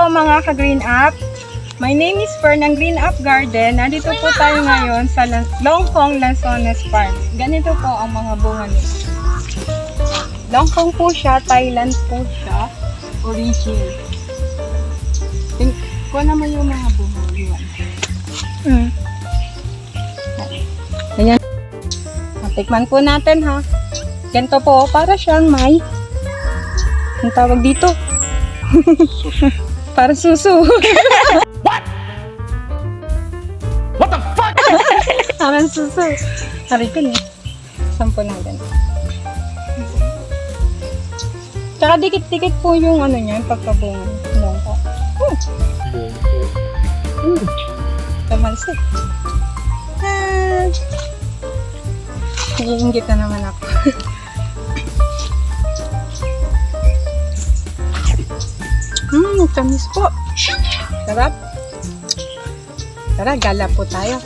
mga ka-Green Up. My name is Fer ng Green Up Garden. Nandito po tayo ngayon sa Longkong, Lansones Farm. Ganito po ang mga bunga nito. Longkong po siya, Thailand po siya. Origin. Kuha naman yung mga bunga. Ayan. Tikman po natin ha. Ganito po, para siyang may ang tawag dito. Para susu. What? What the fuck? Parang susu. Haritin eh. Sampo ng ganito. Tsaka dikit-dikit po yung ano niya, yung pagkabunga. Longko. Tamalsik. Naiingit na naman ako. Tamis po. Sarap. Tara, gala po tayo.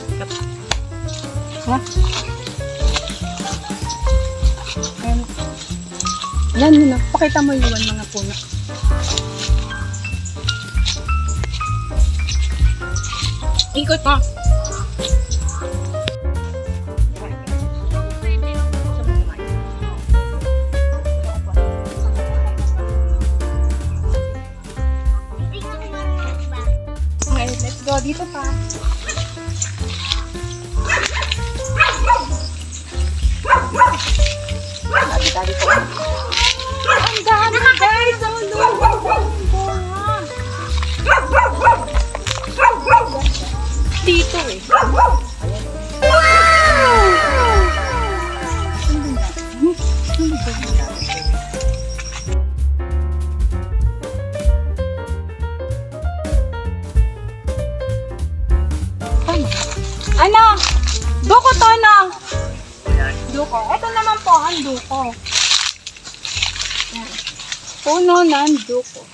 Ha? Yan yun na. Pakita mo yung mga puno. Ikot mo. Okay, let's go. Dito pa. Dali po. Ang dami guys! Ang bunga! Dito eh. Ano? Duko to, no? Duko. Ito naman po ang duko. Yan. Puno ng duko.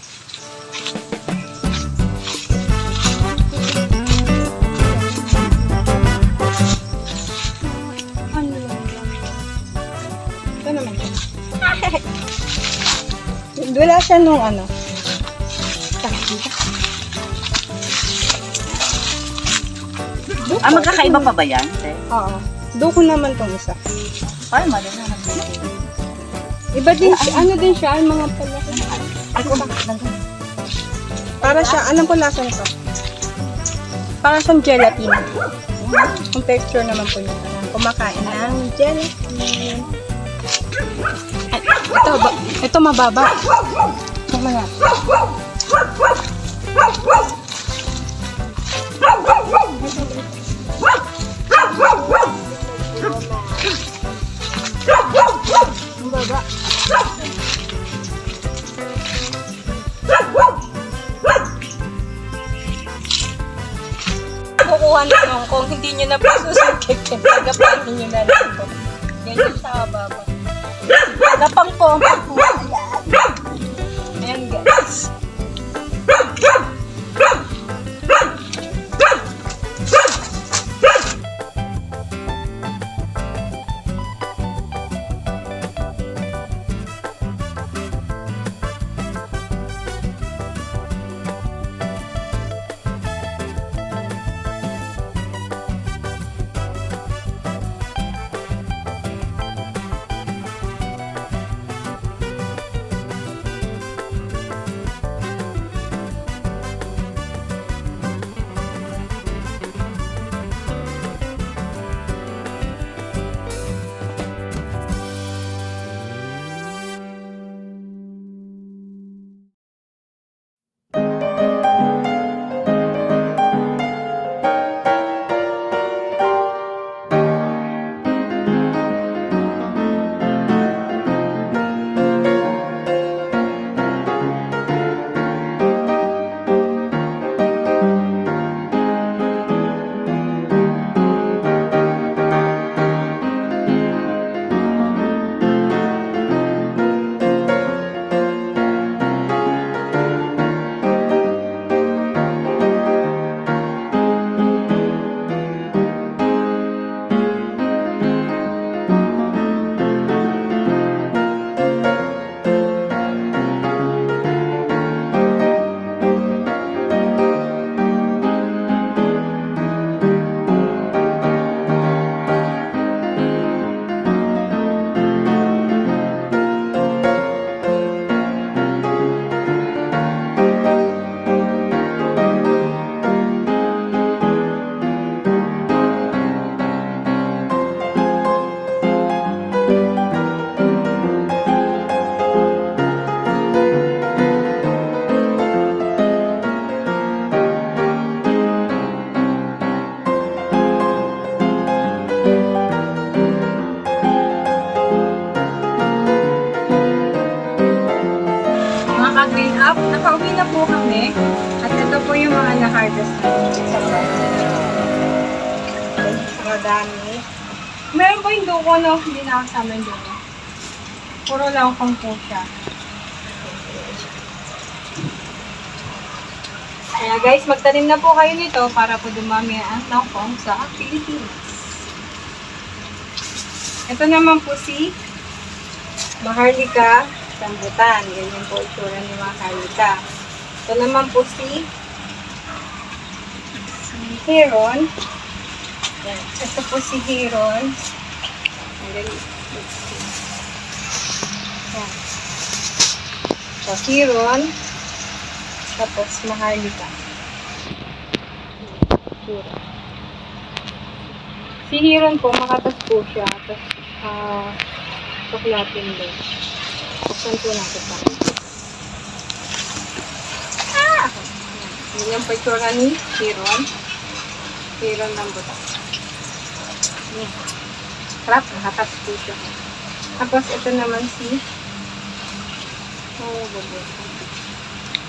Ano yan? Ito naman. Wala siya nung ano. Magkakaiba pa ba yan? Oo. Duko naman tong isa. Ay, madali na. Iba din siya, ano din siya, ang mga palaki. Para siya, alam ko lasa nito. Para siyang gelatin. Ang texture naman po niya. Kumakain ng gelatin. Ito mababa. Mamaya. Ang baba. Kukuha na nung kung hindi nyo na po susukit, tagapanin nyo na lang po. Ganyan sa baba. Tagapang po ang pagkuha. Ayan guys. ka-green up. Nakauwi na po kami. At ito po yung mga na-harvest natin sa process. Madami. Meron po yung duko, no? Hindi nakasama yung duko. Puro Longkong po siya. Kaya guys, magtanim na po kayo nito para po dumami ang Longkong sa Pilipinas. Ito naman po si Maharlika rambutan. Ganyan po itsura ni Maharlika. Ito naman po si Heron. Yan. Ito po si Heron. Yan. So, Heron. Tapos Maharlika. Si Heron po, makatas po siya. Tapos, suklatin din. Buksan po natin pa. Yan yung picture ni Heron. Heron ng buta. Sarap, nakatas po siya. Tapos, ito naman si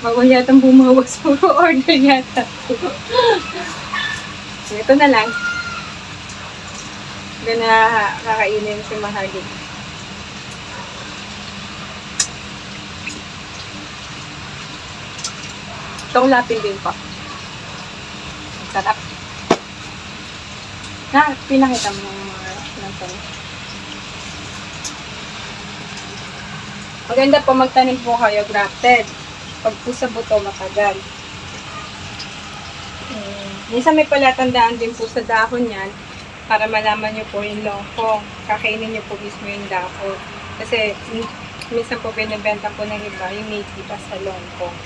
bawal yatang bumawas. Puro order yata. Ito na lang. Kakainin si Maharlika. Itong lapin din po. Sarap. Pinakita mo mga Lansones. Maganda po magtanim po kayo grafted. Pag po sa buto, matagal. Minsan may palatandaan din po sa dahon yan para malaman nyo po yung Longkong. Kakainin nyo po mismo yung dahon. Kasi minsan po binibenta po ng iba yung native sa Longkong.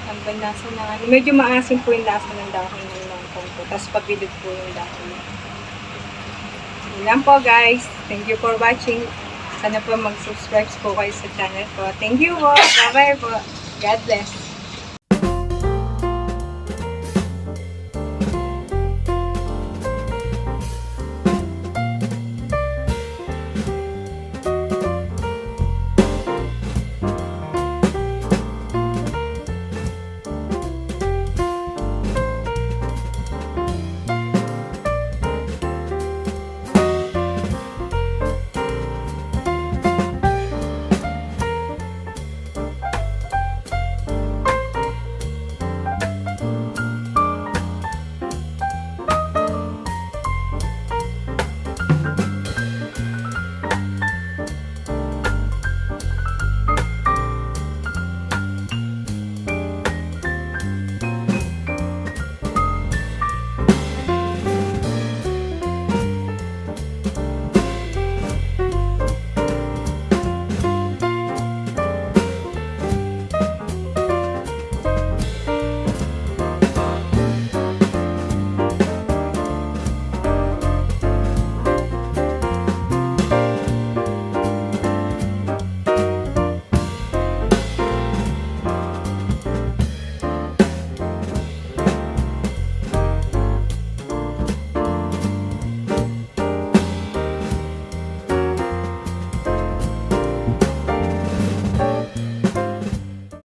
Ang lasa na medyo maasim po yung lasa ng dahon ng Longkong po. Tapos pagbilid po yung dahon. Yun lang po guys. Thank you for watching. Sana po mag-subscribe po kayo sa channel ko. Thank you po. Bye-bye po. God bless.